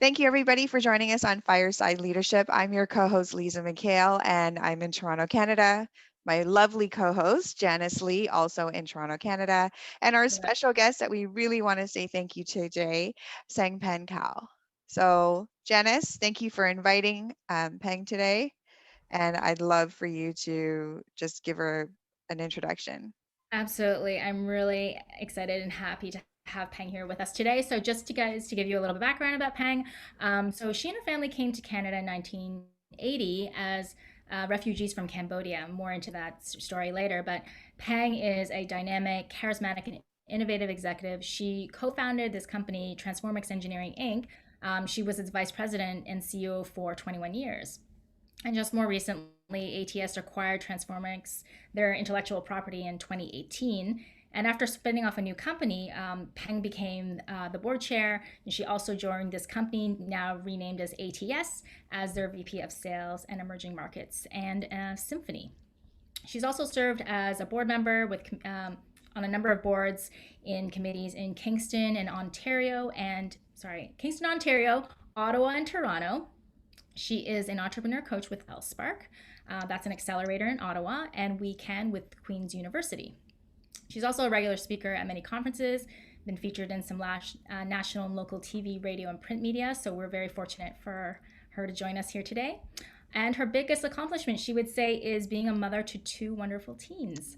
Thank you everybody for joining us on Fireside Leadership. I'm your co-host Liza Magcale, and I'm in Toronto, Canada. My lovely co-host Janice Lee, also in Toronto, Canada, and our special guest that we really want to say thank you to today, Peng-Sang Cau. So Janice, thank you for inviting Peng today, and I'd love for you to just give her an introduction. Absolutely. I'm really excited and happy to have Peng here with us today. So just to give you a little bit of background about Peng. So she and her family came to Canada in 1980 as refugees from Cambodia. More into that story later. But Peng is a dynamic, charismatic, and innovative executive. She co-founded this company, Transformix Engineering Inc. She was its vice president and CEO for 21 years. And just more recently, ATS acquired Transformix, their intellectual property, in 2018. And after spinning off a new company, Peng became the board chair. And she also joined this company, now renamed as ATS, as their VP of Sales and Emerging Markets and Symphony. She's also served as a board member on a number of boards in committees in Kingston, Ontario, Ottawa, and Toronto. She is an entrepreneur coach with LSpark. That's an Accelerator in Ottawa, and We-Can with Queen's University. She's also a regular speaker at many conferences, been featured in some national and local TV, radio, and print media. So we're very fortunate for her to join us here today. And her biggest accomplishment, she would say, is being a mother to two wonderful teens.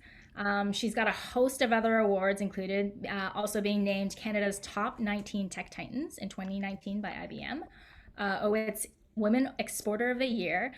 She's got a host of other awards, included also being named Canada's top 19 tech titans in 2019 by IBM. It's Women Exporter of the Year,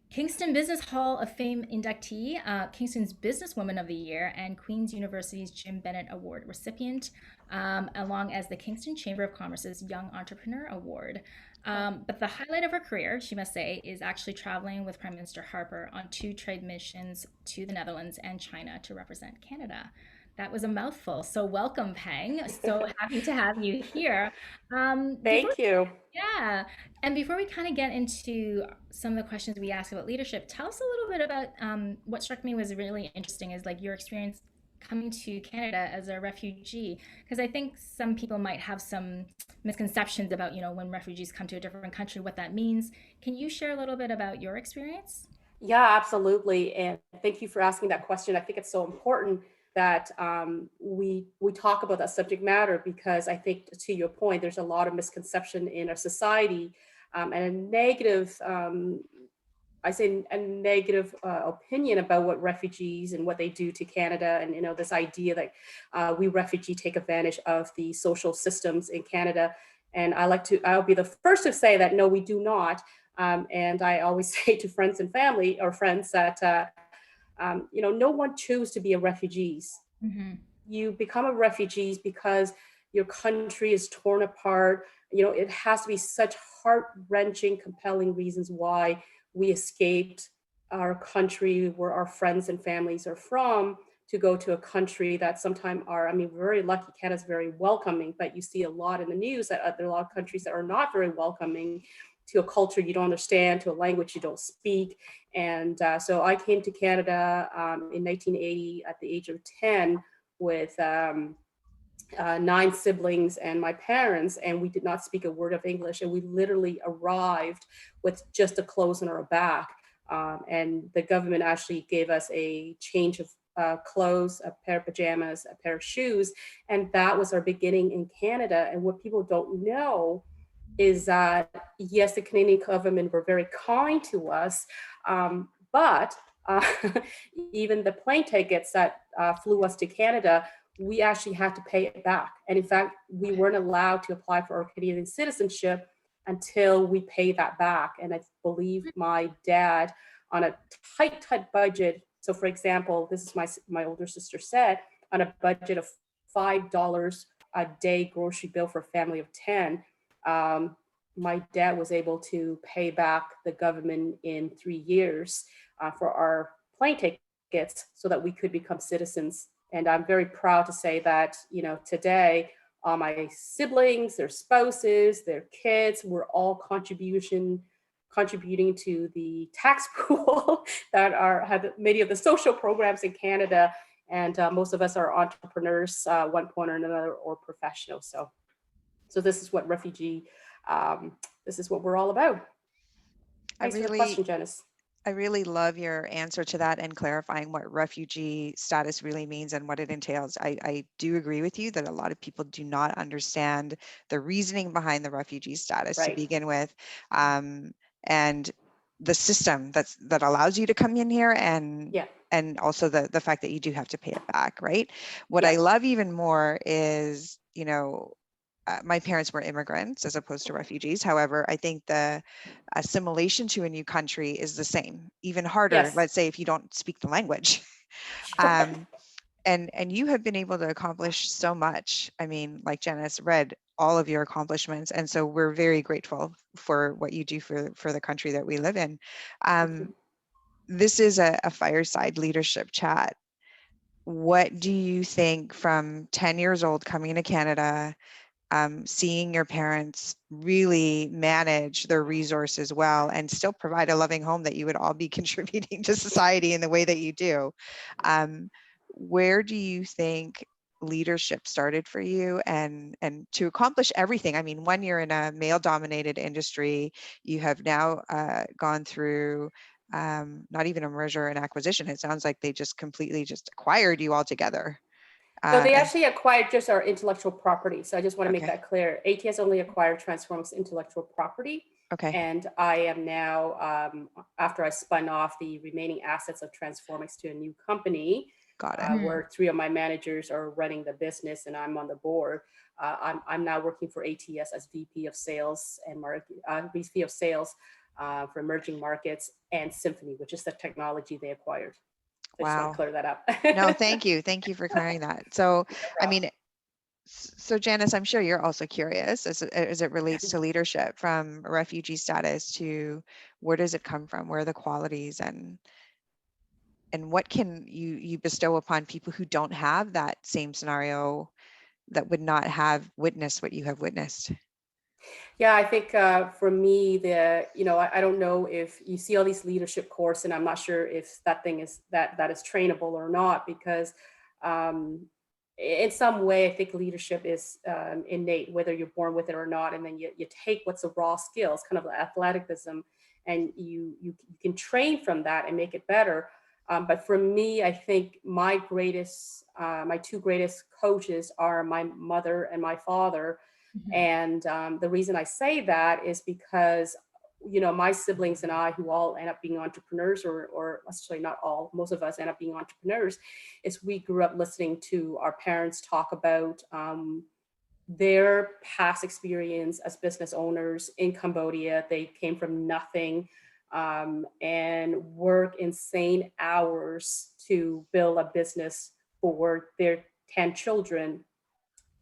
Kingston Business Hall of Fame inductee, Kingston's Businesswoman of the Year, and Queen's University's Jim Bennett Award recipient, along as the Kingston Chamber of Commerce's Young Entrepreneur Award. But the highlight of her career, she must say, is actually traveling with Prime Minister Harper on 2 trade missions to the Netherlands and China to represent Canada. That was a mouthful. So welcome, Peng. So happy to have you here. Thank you. Yeah. And before we kind of get into some of the questions we ask about leadership, tell us a little bit about what struck me was really interesting is like your experience coming to Canada as a refugee. Because I think some people might have some misconceptions about, when refugees come to a different country, what that means. Can you share a little bit about your experience? Yeah, absolutely. And thank you for asking that question. I think it's so important that we talk about that subject matter, because I think, to your point, there's a lot of misconception in our society, and a negative, I say a negative opinion about what refugees and what they do to Canada. And, this idea that we refugee take advantage of the social systems in Canada. And I'll be the first to say that, no, we do not. And I always say to friends and family or friends that, no one chose to be a refugees. Mm-hmm. You become a refugees because your country is torn apart. It has to be such heart-wrenching, compelling reasons why we escaped our country where our friends and families are from to go to a country that sometimes we're very lucky. Canada's very welcoming, but you see a lot in the news that there are a lot of countries that are not very welcoming to a culture you don't understand, to a language you don't speak. And so I came to Canada in 1980 at the age of 10 with 9 siblings and my parents, and we did not speak a word of English. And we literally arrived with just the clothes on our back. And the government actually gave us a change of clothes, a pair of pajamas, a pair of shoes. And that was our beginning in Canada. And what people don't know is that, yes, the Canadian government were very kind to us, but even the plane tickets that flew us to Canada, we actually had to pay it back. And in fact, we weren't allowed to apply for our Canadian citizenship until we pay that back. And I believe my dad, on a tight budget, so for example, this is my older sister said, on a budget of $5 a day grocery bill for a family of 10, my dad was able to pay back the government in 3 years for our plane tickets so that we could become citizens. And I'm very proud to say that, today, all my siblings, their spouses, their kids, were all contributing to the tax pool that have many of the social programs in Canada. And most of us are entrepreneurs, one point or another, or professionals. So this is what refugee this is what we're all about. Thanks for the question, Janice. I really love your answer to that and clarifying what refugee status really means and what it entails. I do agree with you that a lot of people do not understand the reasoning behind the refugee status to begin with, and the system that allows you to come in here, and also the fact that you do have to pay it back, right? What I love even more is, you know, my parents were immigrants as opposed to refugees. However, I think the assimilation to a new country is the same, even harder. Let's say if you don't speak the language. And you have been able to accomplish so much. I mean, like Janice read all of your accomplishments, and so we're very grateful for what you do for the country that we live in. This is a fireside leadership chat. What do you think, from 10 years old coming to Canada, seeing your parents really manage their resources well and still provide a loving home that you would all be contributing to society in the way that you do? Where do you think leadership started for you, and to accomplish everything? I mean, one, you're in a male-dominated industry. You have now gone through not even a merger and acquisition. It sounds like they just completely just acquired you altogether. So they actually acquired just our intellectual property. So I just want to make that clear. ATS only acquired Transformix intellectual property. Okay. And I am now, after I spun off the remaining assets of Transformix to a new company, where 3 of my managers are running the business and I'm on the board. I'm now working for ATS as VP of Sales and VP of Sales for emerging markets and Symphoni, which is the technology they acquired. I just want to clear that up. No, thank you. Thank you for clearing that. So, I mean, so Janice, I'm sure you're also curious as it relates to leadership, from refugee status to where does it come from? Where are the qualities, and what can you bestow upon people who don't have that same scenario, that would not have witnessed what you have witnessed? Yeah, I think for me, I don't know if you see all these leadership courses, and I'm not sure if that thing is that is trainable or not, because in some way, I think leadership is innate, whether you're born with it or not. And then you take what's the raw skills, kind of athleticism, and you can train from that and make it better. But for me, I think my 2 greatest coaches are my mother and my father. And the reason I say that is because, my siblings and I, who all end up being entrepreneurs, or necessarily not all, most of us end up being entrepreneurs, is we grew up listening to our parents talk about their past experience as business owners in Cambodia. They came from nothing and work insane hours to build a business for their 10 children.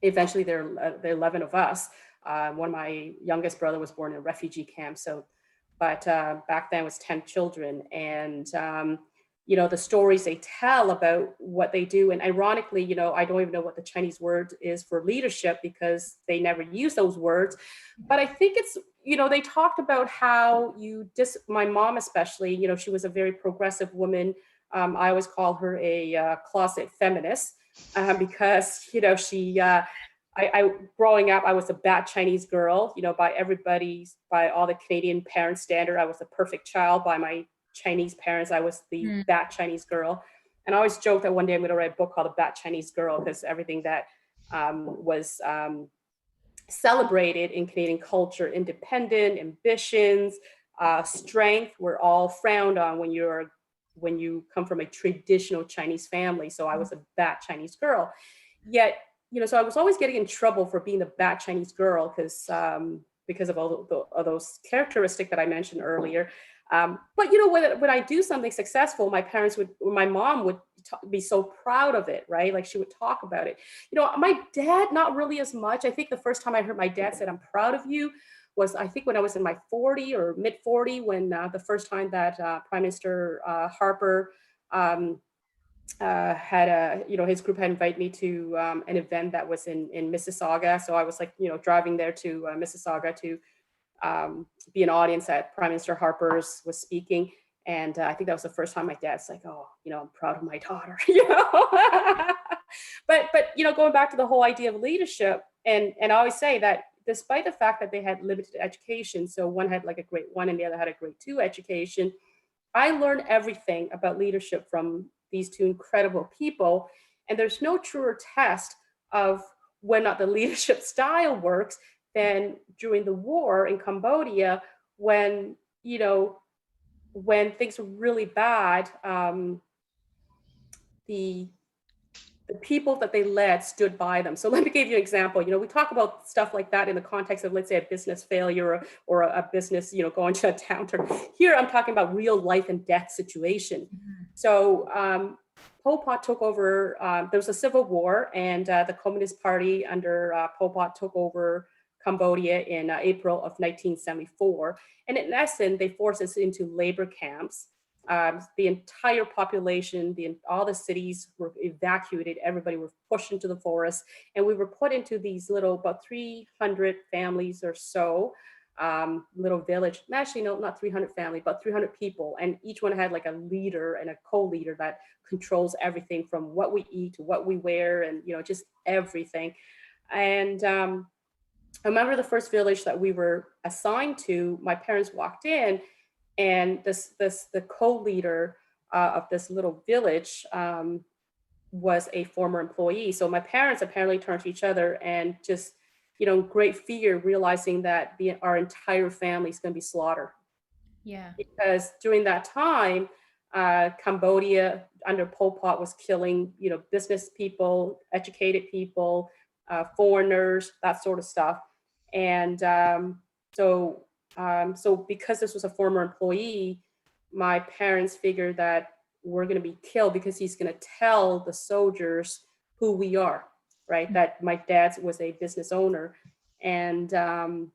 Eventually, there are 11 of us. One of my youngest brother was born in a refugee camp. But back then it was 10 children. And, the stories they tell about what they do. And ironically, I don't even know what the Chinese word is for leadership, because they never use those words. But I think it's, they talked about how my mom especially, she was a very progressive woman. I always call her a closet feminist. Because I growing up, I was a bad Chinese girl. By all the Canadian parents' standard, I was the perfect child. By my Chinese parents, I was the bad Chinese girl. And I always joke that one day I'm going to write a book called The Bad Chinese Girl, because everything that was celebrated in Canadian culture, independent, ambitions, strength, were all frowned on when you come from a traditional Chinese family. So I was a bad Chinese girl. Yet, so I was always getting in trouble for being the bad Chinese girl because of all those characteristics that I mentioned earlier. But when I do something successful, my mom would be so proud of it, right? Like, she would talk about it. My dad, not really as much. I think the first time I heard my dad said, "I'm proud of you," was, I think, when I was in my 40 or mid 40, when the first time that Prime Minister Harper had his group had invited me to an event that was in Mississauga. So I was driving there to Mississauga to be an audience that Prime Minister Harper's was speaking. And I think that was the first time my dad's like, "Oh, I'm proud of my daughter." But going back to the whole idea of leadership, and I always say that despite the fact that they had limited education, so one had like a grade 1 and the other had a grade 2 education, I learned everything about leadership from these two incredible people. And there's no truer test of whether or not the leadership style works than during the war in Cambodia, when, when things were really bad, the people that they led stood by them. So let me give you an example. We talk about stuff like that in the context of, let's say, a business failure, or a business, going to a downturn. Here, I'm talking about real life and death situation. So Pol Pot took over, there was a civil war, and the Communist Party under Pol Pot took over Cambodia in April of 1974. And in essence, they forced us into labor camps. The entire population, all the cities were evacuated. Everybody was pushed into the forest, and we were put into these little, about 300 families or so, little village. Actually, no, not 300 families, but 300 people, and each one had like a leader and a co-leader that controls everything from what we eat to what we wear, and just everything. And I remember the first village that we were assigned to. My parents walked in, and the co-leader of this little village was a former employee. So my parents apparently turned to each other and just, great fear, realizing that our entire family is going to be slaughtered. Yeah. Because during that time, Cambodia under Pol Pot was killing, business people, educated people, foreigners, that sort of stuff. And so because this was a former employee, my parents figured that we're going to be killed because he's going to tell the soldiers who we are, right? That my dad was a business owner. And the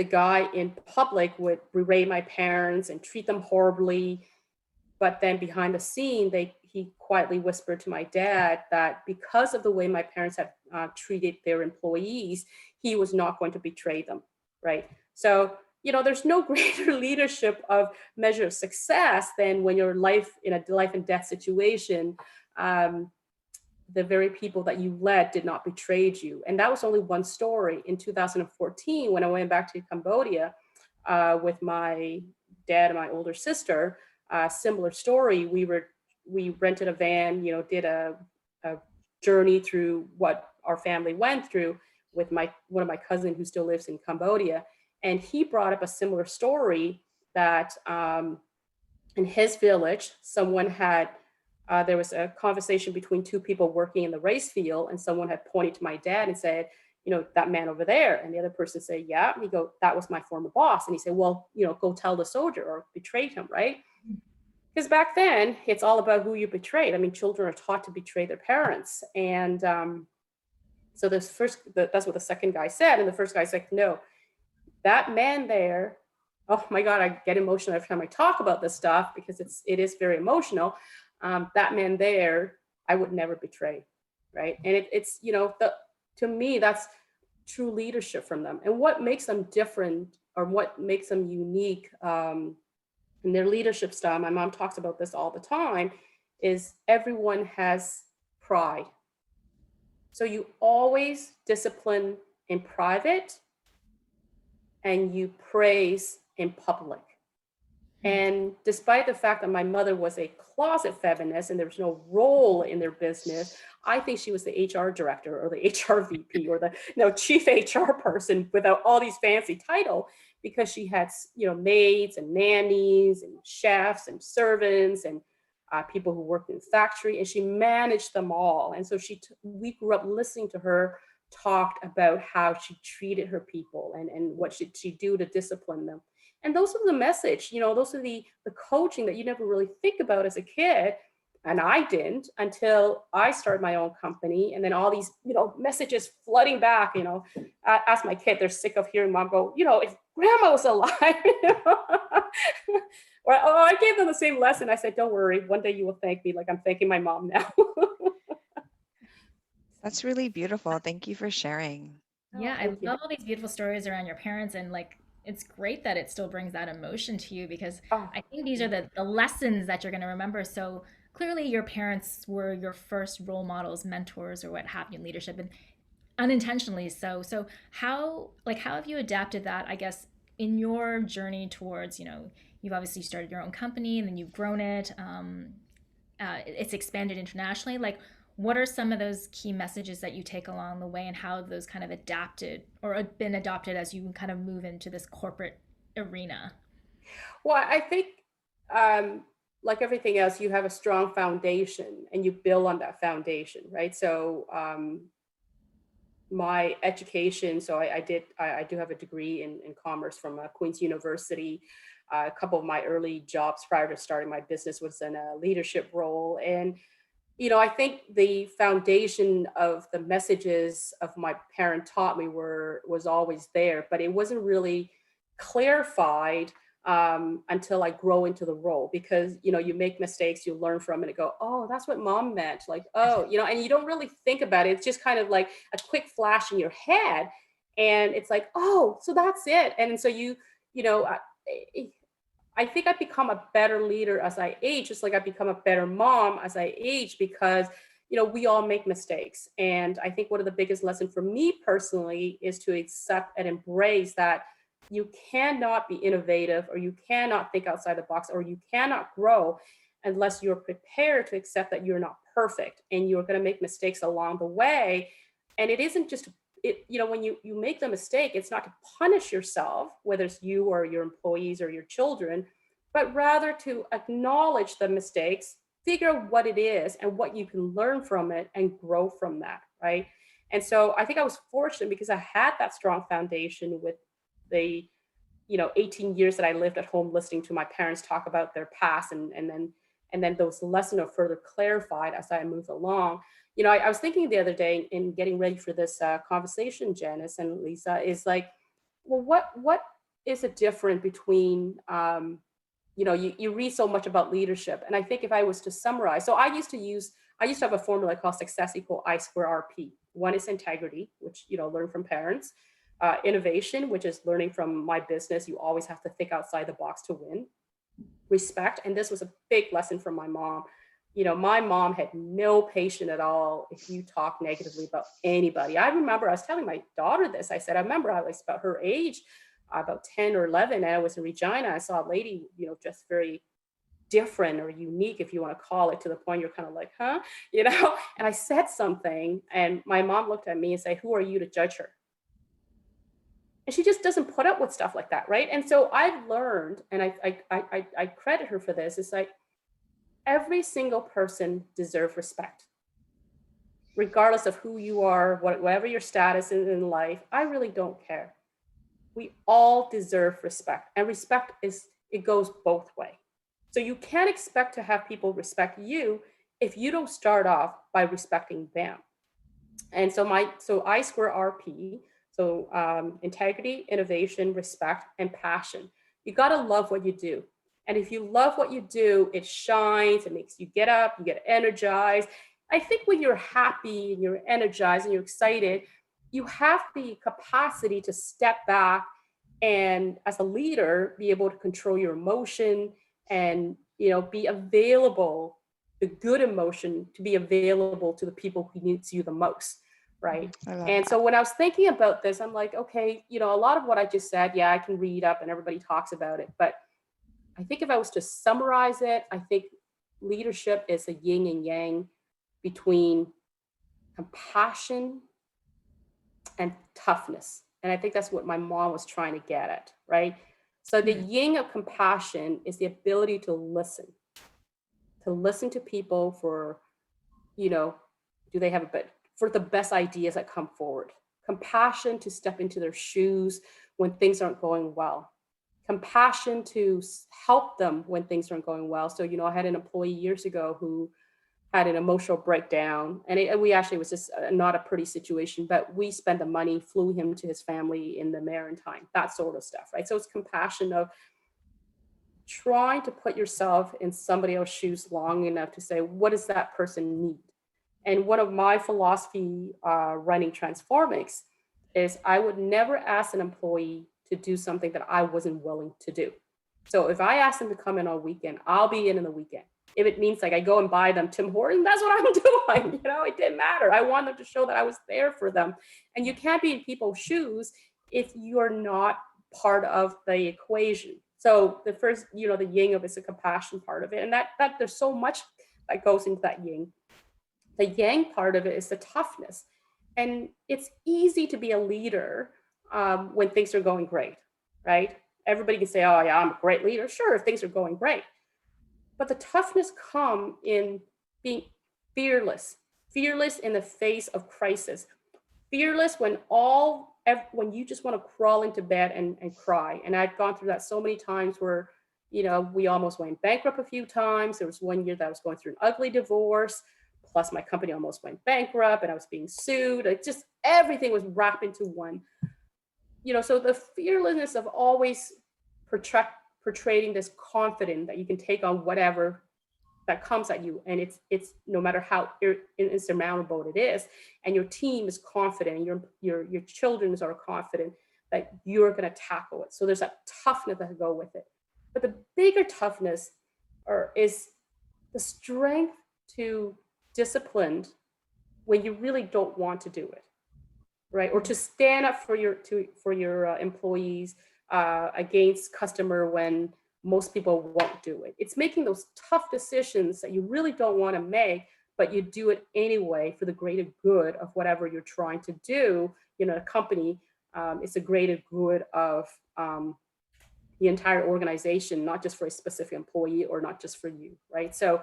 guy in public would berate my parents and treat them horribly. But then behind the scene, he quietly whispered to my dad that because of the way my parents had treated their employees, he was not going to betray them, right? So, there's no greater leadership of measure of success than when you're in a life and death situation, the very people that you led did not betray you. And that was only one story. In 2014, when I went back to Cambodia with my dad and my older sister, similar story. We rented a van, did a journey through what our family went through with one of my cousins who still lives in Cambodia. And he brought up a similar story that in his village, someone had, there was a conversation between two people working in the rice field, and someone had pointed to my dad and said, that man over there. And the other person said, yeah. And he go, that was my former boss. And he said, well, go tell the soldier or betray him, right? Because back then, it's all about who you betrayed. I mean, children are taught to betray their parents. And so that's what the second guy said. And the first guy said, no, that man there, oh my God, I get emotional every time I talk about this stuff because it is very emotional. That man there, I would never betray, right? And it's to me, that's true leadership from them. And what makes them different, or what makes them unique in their leadership style, my mom talks about this all the time, is everyone has pride. So you always discipline in private and you praise in public. And despite the fact that my mother was a closet feminist and there was no role in their business, I think she was the HR director or the HR VP or the chief HR person without all these fancy titles, because she had maids and nannies and chefs and servants and people who worked in the factory, and she managed them all. And so we grew up listening to her talked about how she treated her people and what should she do to discipline them. And those are the message, those are the coaching that you never really think about as a kid. And I didn't until I started my own company. And then all these, messages flooding back, ask my kid, they're sick of hearing mom go, if grandma was alive, or, I gave them the same lesson. I said, don't worry, one day you will thank me like I'm thanking my mom now. That's really beautiful. Thank you for sharing. Yeah, I love all these beautiful stories around your parents, and it's great that it still brings that emotion to you, because I think these are the lessons that you're going to remember. So clearly your parents were your first role models, mentors, or what have you in leadership. And unintentionally so. So how have you adapted that, I guess, in your journey towards, you've obviously started your own company and then you've grown it. It's expanded internationally. Like, what are some of those key messages that you take along the way, and how have those kind of adapted or been adopted as you kind of move into this corporate arena? Well, I think, like everything else, you have a strong foundation and you build on that foundation, right? So, my education, so I do have a degree in commerce from Queen's University. A couple of my early jobs prior to starting my business was in a leadership role. And, I think the foundation of the messages of my parent taught me was always there, but it wasn't really clarified until I grow into the role, because you make mistakes, you learn from it and go, oh, that's what mom meant, like, oh, and you don't really think about it. It's just kind of like a quick flash in your head, and it's like, oh, so that's it. And so you know I think I become a better leader as I age, just like I become a better mom as I age, because we all make mistakes. And I think one of the biggest lessons for me personally is to accept and embrace that you cannot be innovative, or you cannot think outside the box, or you cannot grow unless you're prepared to accept that you're not perfect and you're going to make mistakes along the way. And it isn't just when you make the mistake, it's not to punish yourself, whether it's you or your employees or your children, but rather to acknowledge the mistakes, figure out what it is and what you can learn from it and grow from that, right? And so I think I was fortunate because I had that strong foundation with the 18 years that I lived at home listening to my parents talk about their past, and then those lessons are further clarified as I moved along. I was thinking the other day in getting ready for this conversation, Janice and Lisa, is like, well, what is the difference between you read so much about leadership, and I think if I was to summarize, so I used to have a formula called success equal I square RP. One is integrity, which learn from parents. Innovation, which is learning from my business. You always have to think outside the box to win. Respect, and this was a big lesson from my mom. My mom had no patience at all if you talk negatively about anybody. I remember I was telling my daughter this. I said, I remember I was about her age, about 10 or 11, and I was in Regina. I saw a lady, just very different or unique, if you want to call it, to the point you're kind of like, huh? And I said something, and my mom looked at me and said, who are you to judge her? And she just doesn't put up with stuff like that, right? And so I've learned, and I credit her for this, it's like every single person deserves respect, regardless of who you are, whatever your status is in life. I really don't care. We all deserve respect, and respect it goes both ways. So you can't expect to have people respect you if you don't start off by respecting them. And so I square RP. So integrity, innovation, respect, and passion. You got to love what you do. And if you love what you do, it shines, it makes you get up, you get energized. I think when you're happy and you're energized and you're excited, you have the capacity to step back and, as a leader, be able to control your emotion and be available, the good emotion, to be available to the people who needs you the most. Right. And so when I was thinking about this, I'm like, okay, a lot of what I just said, yeah, I can read up and everybody talks about it. But I think if I was to summarize it, I think leadership is a yin and yang between compassion and toughness. And I think that's what my mom was trying to get at, right? So the yin of compassion is the ability to listen to people for, do they have a bit for the best ideas that come forward. Compassion to step into their shoes when things aren't going well. Compassion to help them when things aren't going well. So, I had an employee years ago who had an emotional breakdown, and we actually was just not a pretty situation, but we spent the money, flew him to his family in the Maritime, that sort of stuff, right? So it's compassion of trying to put yourself in somebody else's shoes long enough to say, what does that person need? And one of my philosophy running Transformix is I would never ask an employee to do something that I wasn't willing to do. So if I ask them to come in on weekend, I'll be in the weekend. If it means like I go and buy them Tim Hortons, that's what I'm doing. It didn't matter. I want them to show that I was there for them. And you can't be in people's shoes if you're not part of the equation. So the first, the yin of it's the compassion part of it. And that there's so much that goes into that yin. The yang part of it is the toughness. And it's easy to be a leader when things are going great, right? Everybody can say, oh yeah, I'm a great leader. Sure, if things are going great. But the toughness comes in being fearless in the face of crisis, fearless when you just want to crawl into bed and cry. And I've gone through that so many times where, we almost went bankrupt a few times. There was one year that I was going through an ugly divorce, plus my company almost went bankrupt and I was being sued. Just everything was wrapped into one. So the fearlessness of always portraying this confidence that you can take on whatever that comes at you, and it's no matter how insurmountable it is, and your team is confident, and your children are confident that you're going to tackle it. So there's that toughness that go with it. But the bigger toughness is the strength to discipline when you really don't want to do it, right? Or to stand up for your employees against customer when most people won't do it. It's making those tough decisions that you really don't want to make, but you do it anyway for the greater good of whatever you're trying to do. A company, it's a greater good of the entire organization, not just for a specific employee or not just for you, right? So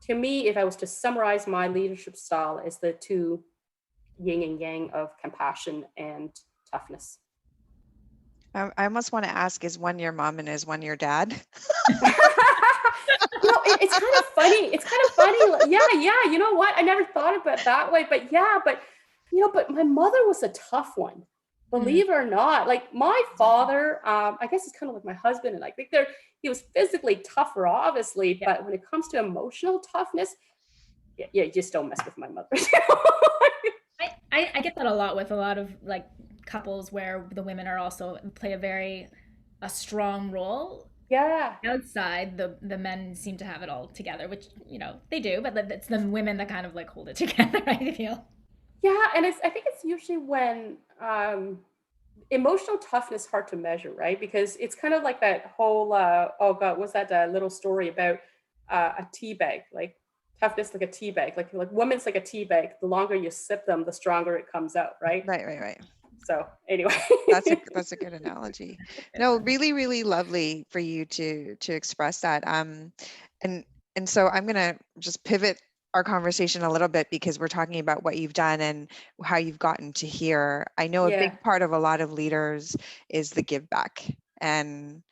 to me, if I was to summarize my leadership style, is the two yin and yang of compassion and toughness. I almost want to ask, is one your mom and is one your dad? It's kind of funny. Yeah. You know what? I never thought about it that way, but my mother was a tough one. Believe it or not, like my father, I guess it's kind of like my husband, and I think he was physically tougher, obviously, but when it comes to emotional toughness, you just don't mess with my mother. I get that a lot with a lot of like couples where the women are also play a strong role. Yeah. Outside, the men seem to have it all together, which they do, but it's the women that kind of like hold it together, I feel. Yeah, and I think it's usually when emotional toughness is hard to measure, right? Because it's kind of like that whole what's that little story about a tea bag, like toughness like a tea bag, like women's like a tea bag. The longer you sip them, the stronger it comes out, right? Right. So anyway, that's a good analogy. No, really, really lovely for you to express that. And so I'm gonna just pivot our conversation a little bit because we're talking about what you've done and how you've gotten to here. I know a big part of a lot of leaders is the give back and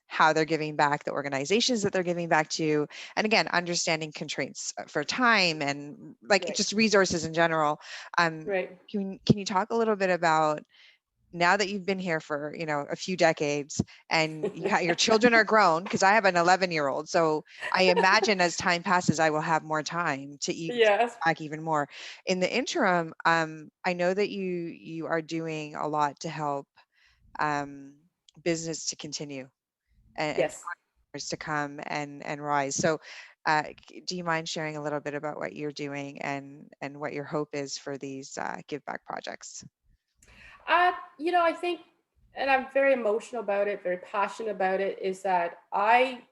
how they're giving back, the organizations that they're giving back to, and again, understanding constraints for time and just resources in general. Can you talk a little bit about, now that you've been here for a few decades and your children are grown, because I have an 11-year-old, so I imagine as time passes I will have more time to back even more. In the interim, I know that you are doing a lot to help business to continue and to come and rise. So do you mind sharing a little bit about what you're doing and what your hope is for these give back projects? I think, and I'm very emotional about it, very passionate about it, is that I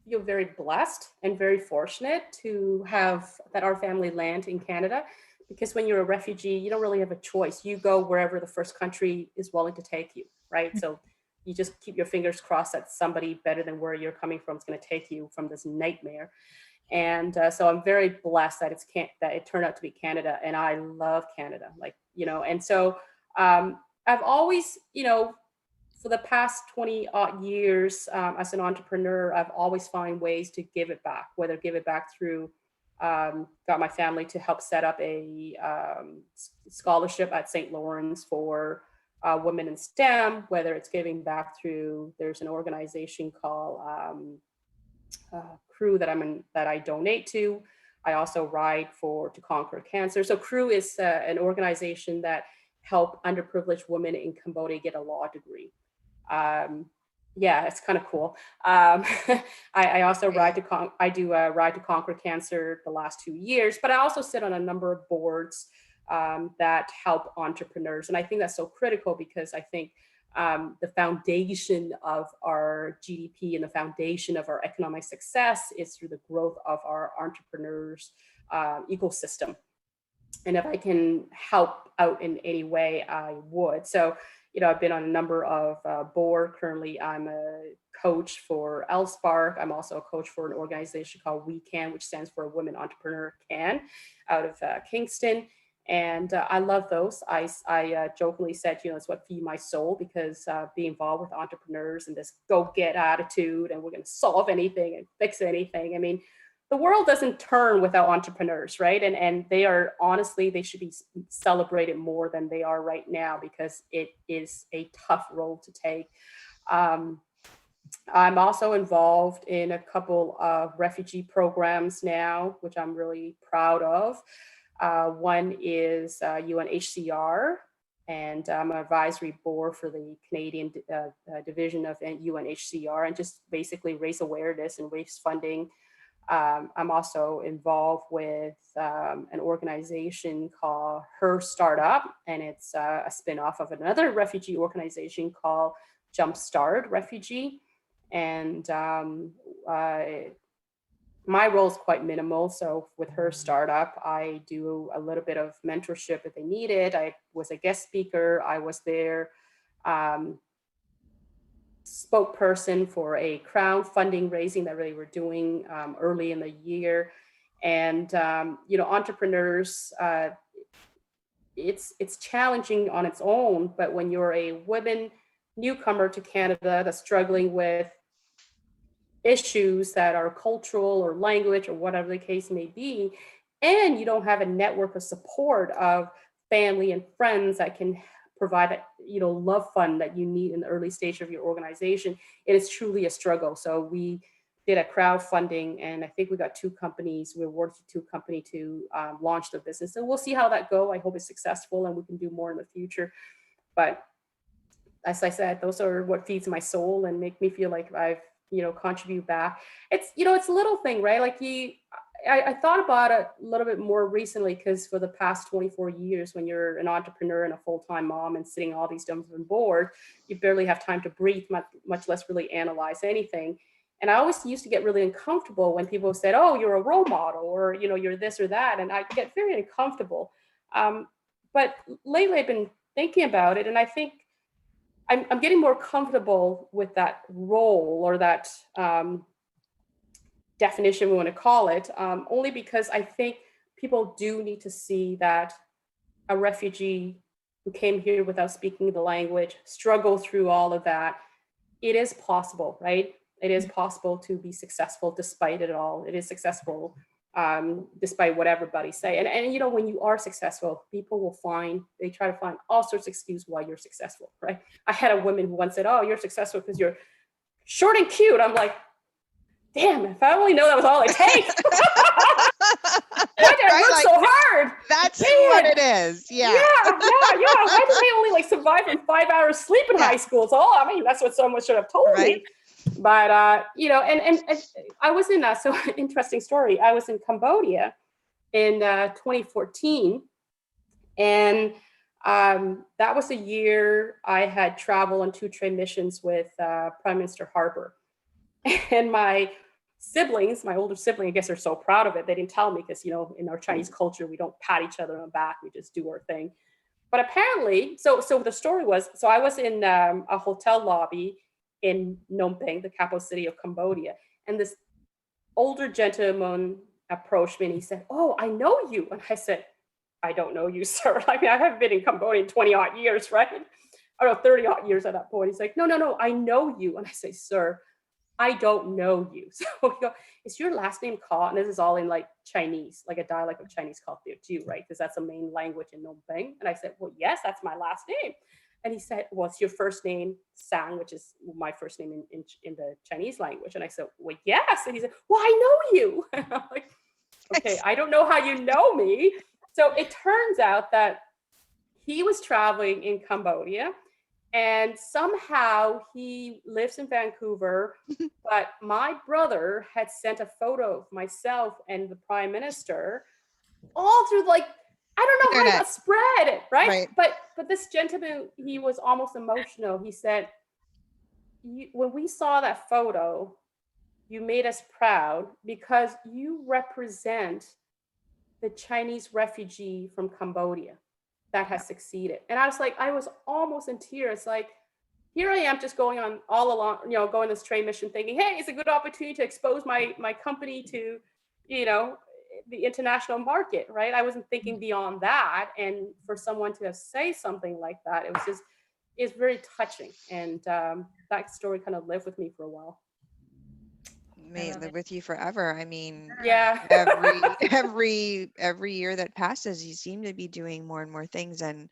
feel very blessed and very fortunate to have that our family land in Canada, because when you're a refugee, you don't really have a choice. You go wherever the first country is willing to take you, right? So you just keep your fingers crossed that somebody better than where you're coming from is going to take you from this nightmare. And so I'm very blessed that that it turned out to be Canada, and I love Canada, and so I've always, for the past 20 odd years as an entrepreneur, I've always found ways to give it back, whether give it back through, got my family to help set up a scholarship at St. Lawrence for women in STEM, whether it's giving back through, there's an organization called Crew that I donate to. I also ride to conquer cancer. So Crew is an organization that help underprivileged women in Cambodia get a law degree. Yeah, it's kind of cool. I also I do Ride to Conquer Cancer the last 2 years, but I also sit on a number of boards that help entrepreneurs. And I think that's so critical because I think the foundation of our GDP and the foundation of our economic success is through the growth of our entrepreneurs ecosystem. And if I can help out in any way, I would. So, I've been on a number of board. Currently, I'm a coach for LSpark. I'm also a coach for an organization called We-Can, which stands for Women Entrepreneur Can, out of Kingston. And I love those. I jokingly said, it's what feed my soul, because being involved with entrepreneurs and this go-get attitude, and we're going to solve anything and fix anything. I mean, the world doesn't turn without entrepreneurs, right? And they are, honestly, they should be celebrated more than they are right now, because it is a tough role to take. I'm also involved in a couple of refugee programs now, which I'm really proud of. One is UNHCR, and I'm an advisory board for the Canadian division of UNHCR, and just basically raise awareness and raise funding. I'm also involved with an organization called Her Startup, and it's a spinoff of another refugee organization called Jumpstart Refugee. And my role is quite minimal. So with Her Startup, I do a little bit of mentorship if they need it. I was a guest speaker. I was there. Spokesperson for a crowdfunding raising that we were doing early in the year. And entrepreneurs, it's challenging on its own, but when you're a woman newcomer to Canada that's struggling with issues that are cultural or language or whatever the case may be, and you don't have a network of support of family and friends that can provide love fund that you need in the early stage of your organization, it is truly a struggle. So we did a crowdfunding, and I think we got 2 companies. We awarded 2 companies to launch the business, and we'll see how that go. I hope it's successful and we can do more in the future. But as I said, those are what feeds my soul and make me feel like I've contribute back. It's it's a little thing, right? Like I thought about it a little bit more recently, because for the past 24 years, when you're an entrepreneur and a full-time mom and sitting all these different boards, you barely have time to breathe, much less really analyze anything. And I always used to get really uncomfortable when people said, "Oh, you're a role model," or you're this or that, and I get very uncomfortable. But lately, I've been thinking about it, and I think I'm getting more comfortable with that role, or that definition, we want to call it, only because I think people do need to see that a refugee who came here without speaking the language, struggle through all of that, it is possible, right? It is possible to be successful despite it all. It is successful despite what everybody say. And when you are successful, people will they try to find all sorts of excuses why you're successful, right? I had a woman who once said, "Oh, you're successful because you're short and cute." I'm like, damn, if I only know that was all it takes. Why did I work so hard? That's what it is. Yeah. Why did I only survive from 5 hours sleep in high school? So, that's what someone should have told me. But, and I was in so interesting story. I was in Cambodia in 2014. And that was a year I had traveled on 2 trade missions with Prime Minister Harper. And my siblings, my older sibling, I guess they're so proud of it. They didn't tell me because, in our Chinese culture, we don't pat each other on the back. We just do our thing. But apparently, so the story was, so I was in a hotel lobby in Phnom Penh, the capital city of Cambodia. And this older gentleman approached me and he said, "Oh, I know you." And I said, "I don't know you, sir. I haven't been in Cambodia in 20 odd years, right? I don't know, 30 odd years at that point." He's like, No, I know you." And I say, "Sir, I don't know you." So we go, "Is your last name Cau?" And this is all in Chinese, like a dialect of Chinese called Teochew, right? Because that's the main language in Phnom Penh. And I said, "Well, yes, that's my last name." And he said, "Well, it's your first name, Sang," which is my first name in the Chinese language. And I said, "Well, yes." And he said, "Well, I know you." And I'm like, "Okay, I don't know how you know me." So it turns out that he was traveling in Cambodia And somehow he lives in Vancouver, but my brother had sent a photo of myself and the prime minister all through, like, I don't know how it Internet. got spread, right? Right. But this gentleman, he was almost emotional. He said, when we saw that photo, you made us proud because you represent the Chinese refugee from Cambodia that has succeeded. And I was like, I was almost in tears. Like, here I am just going on all along, going this trade mission thinking, hey, it's a good opportunity to expose my company to, the international market, right? I wasn't thinking beyond that. And for someone to say something like that, it's very touching. And that story kind of lived with me for a while. May live with you forever. I mean, yeah. every year that passes, you seem to be doing more and more things. And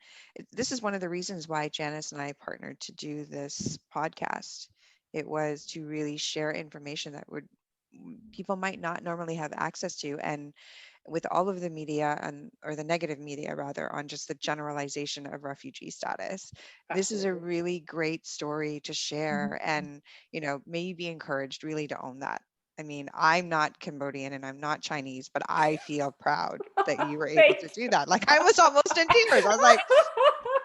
this is one of the reasons why Janice and I partnered to do this podcast. It was to really share information that people might not normally have access to. And with all of the media or the negative media rather, on just the generalization of refugee status, this is a really great story to share. And, may you be encouraged really to own that. I mean, I'm not Cambodian and I'm not Chinese, but I feel proud that you were able to do that. Like, I was almost in tears. I was like,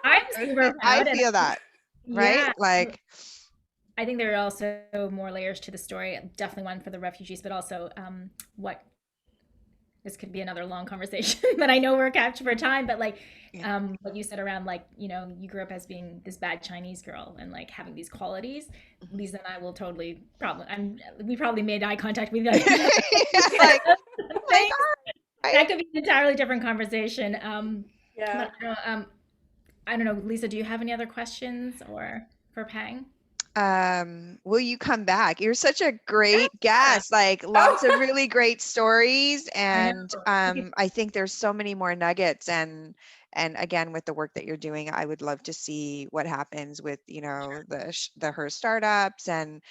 I'm super proud. I feel that, right? Yeah. Like, I think there are also more layers to the story. Definitely one for the refugees, but also this could be another long conversation, but I know we're captured for time. But like, what you said around, like, you grew up as being this bad Chinese girl and like having these qualities. Liza and I will we probably made eye contact with each other. like, oh my God, that could be an entirely different conversation. Yeah. But, I don't know, Liza, do you have any other questions for Peng? Will you come back? You're such a great guest, like lots of really great stories. And I think there's so many more nuggets. And again, with the work that you're doing, I would love to see what happens with, the her startups and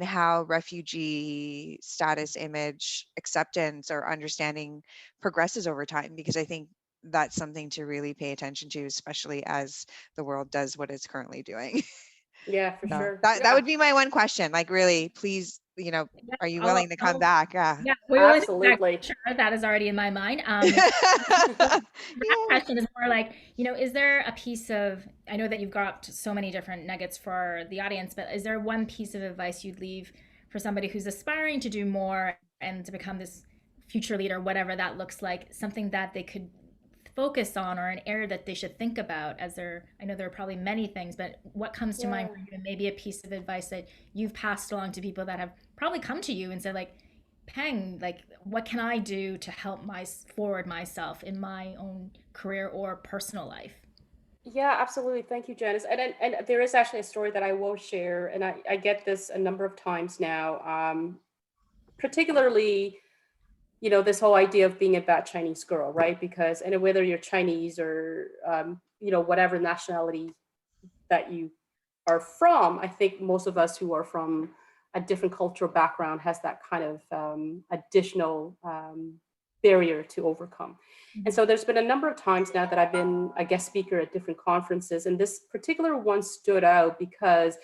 how refugee status, image, acceptance, or understanding progresses over time, because I think that's something to really pay attention to, especially as the world does what it's currently doing. Yeah, for sure. That would be my one question. Like, really, please, are you willing to come back? Yeah, we're willing absolutely. To come back. Sure, that is already in my mind. That question is more like, is there a piece of, I know that you've got so many different nuggets for the audience, but is there one piece of advice you'd leave for somebody who's aspiring to do more and to become this future leader, whatever that looks like, something that they could focus on, or an area that they should think about? I know there are probably many things, but what comes to mind for you, and maybe a piece of advice that you've passed along to people that have probably come to you and said, like, Peng, like, what can I do to help forward myself in my own career or personal life? Yeah, absolutely. Thank you, Janice. And there is actually a story that I will share, and I get this a number of times now, particularly this whole idea of being a bad Chinese girl, right? Because, and whether you're Chinese or, whatever nationality that you are from, I think most of us who are from a different cultural background has that kind of additional barrier to overcome. And so there's been a number of times now that I've been a guest speaker at different conferences, and this particular one stood out because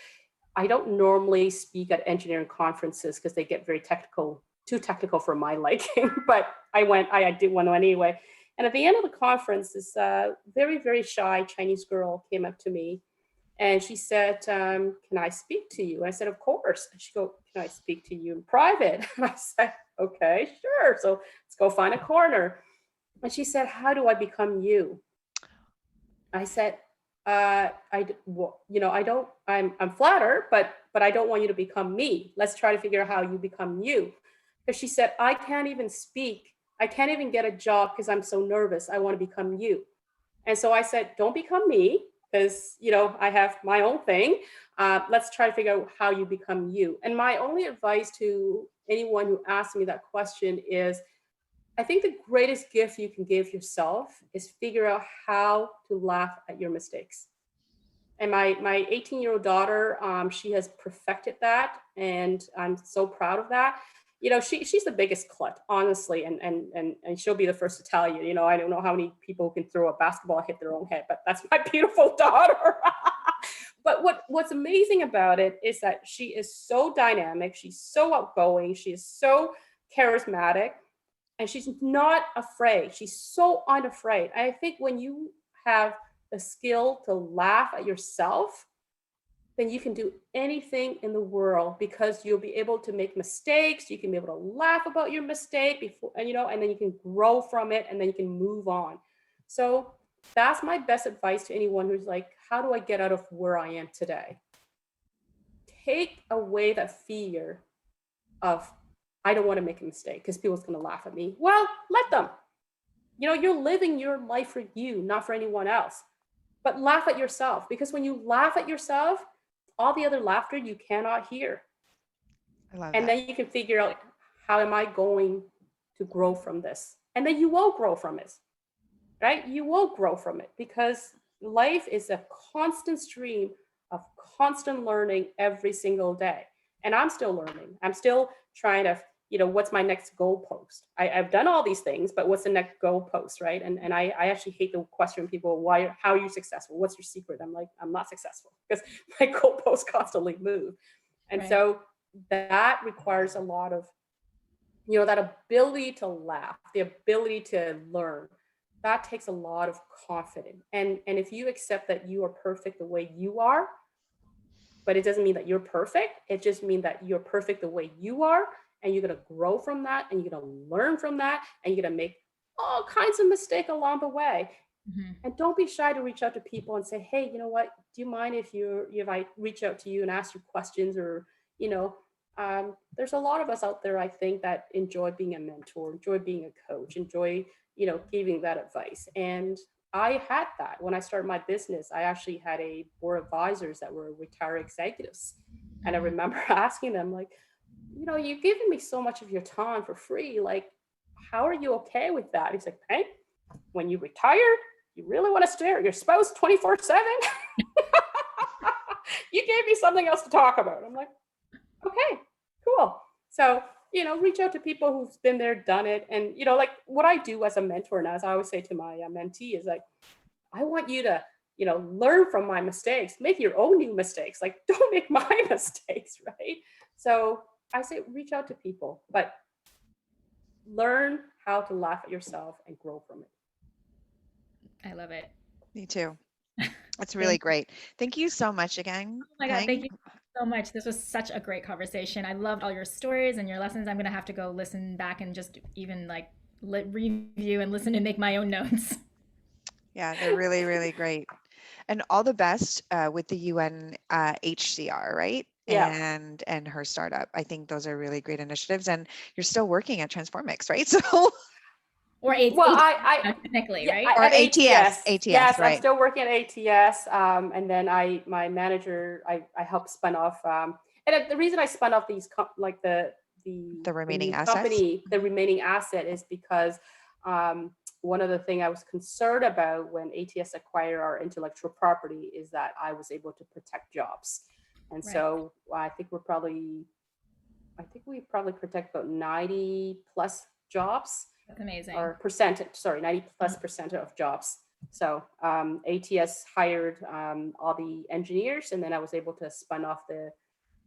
I don't normally speak at engineering conferences because they get very too technical for my liking, but I did one anyway. And at the end of the conference, this very, very shy Chinese girl came up to me and she said, can I speak to you? And I said, of course. And she go, can I speak to you in private? And I said, okay, sure. So let's go find a corner. And she said, how do I become you? I said, I'm flattered, but I don't want you to become me. Let's try to figure out how you become you. Because she said, I can't even speak. I can't even get a job because I'm so nervous. I want to become you. And so I said, don't become me, because, I have my own thing. Let's try to figure out how you become you. And my only advice to anyone who asks me that question is, I think the greatest gift you can give yourself is figure out how to laugh at your mistakes. And my 18-year-old daughter, she has perfected that. And I'm so proud of that. She's the biggest clut, honestly, and she'll be the first to tell you, I don't know how many people can throw a basketball, hit their own head, but that's my beautiful daughter. But what's amazing about it is that she is so dynamic. She's so outgoing. She is so charismatic, and she's not afraid. She's so unafraid. And I think when you have the skill to laugh at yourself, then you can do anything in the world, because you'll be able to make mistakes. You can be able to laugh about your mistake before, and then you can grow from it, and then you can move on. So that's my best advice to anyone who's like, how do I get out of where I am today? Take away that fear of, I don't want to make a mistake because people's going to laugh at me. Well, let them. You're living your life for you, not for anyone else. But laugh at yourself, because when you laugh at yourself, all the other laughter you cannot hear. I love and that. then you can figure out, how am I going to grow from this? And then you will grow from it, right? You will grow from it, because life is a constant stream of constant learning every single day. And I'm still learning. I'm still trying to, what's my next goalpost? I've done all these things, but what's the next goalpost, right? And I actually hate the question people, how are you successful? What's your secret? I'm like, I'm not successful, because my goalposts constantly move. And Right. so that requires a lot of, that ability to laugh, the ability to learn. That takes a lot of confidence. And if you accept that you are perfect the way you are, but it doesn't mean that you're perfect. It just means that you're perfect the way you are, and you're going to grow from that, and you're going to learn from that, and you're going to make all kinds of mistakes along the way. Mm-hmm. And don't be shy to reach out to people and say, hey, you know what, do you mind if I reach out to you and ask you questions? Or, there's a lot of us out there, I think, that enjoy being a mentor, enjoy being a coach, enjoy, giving that advice. And I had that when I started my business. I actually had a board of advisors that were retired executives. And I remember asking them, like, you're giving me so much of your time for free. Like, how are you okay with that? He's like, hey, when you retire, you really want to stare at your spouse 24/7? You gave me something else to talk about. I'm like, okay, cool. So, reach out to people who've been there, done it. And, like what I do as a mentor now, as I always say to my mentee, is like, I want you to, learn from my mistakes, make your own new mistakes. Like, don't make my mistakes, right? So I say, reach out to people, but learn how to laugh at yourself and grow from it. I love it. Me too. That's really great. Thank you so much again. Oh my God, Peng. thank you so much. This was such a great conversation. I loved all your stories and your lessons. I'm going to have to go listen back and just even like review and listen and make my own notes. Yeah, they're really, really great. And all the best with the UN HCR, right? Yeah. And her startup. I think those are really great initiatives. And you're still working at Transformix, right? So Or technically, yeah, right? or at ATS, yes, right? I'm still working at ATS. And then my manager, I helped spun off. And the reason I spun off these the remaining new assets? company, the remaining asset, is because one of the things I was concerned about when ATS acquired our intellectual property is that I was able to protect jobs. And Right. so I think we probably protect about 90 plus jobs. That's amazing. Or percentage, sorry, 90+% of jobs. So ATS hired all the engineers, and then I was able to spun off the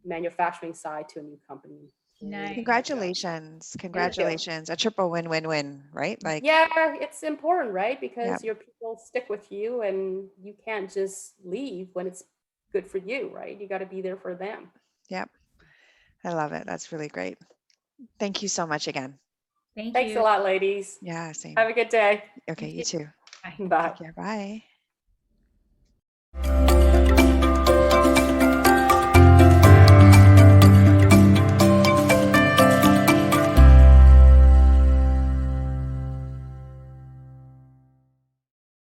manufacturing side to a new company. Nice. Congratulations. Congratulations. A triple win-win-win, right? Like, yeah, it's important, right? Because Yep. your people stick with you, and you can't just leave when it's good for you, right? You got to be there for them. Yep. I love it. That's really great. Thank you so much again. Thanks a lot, ladies. Yeah, same. Have a good day. Okay, you too. Bye. Bye. Take care. Bye.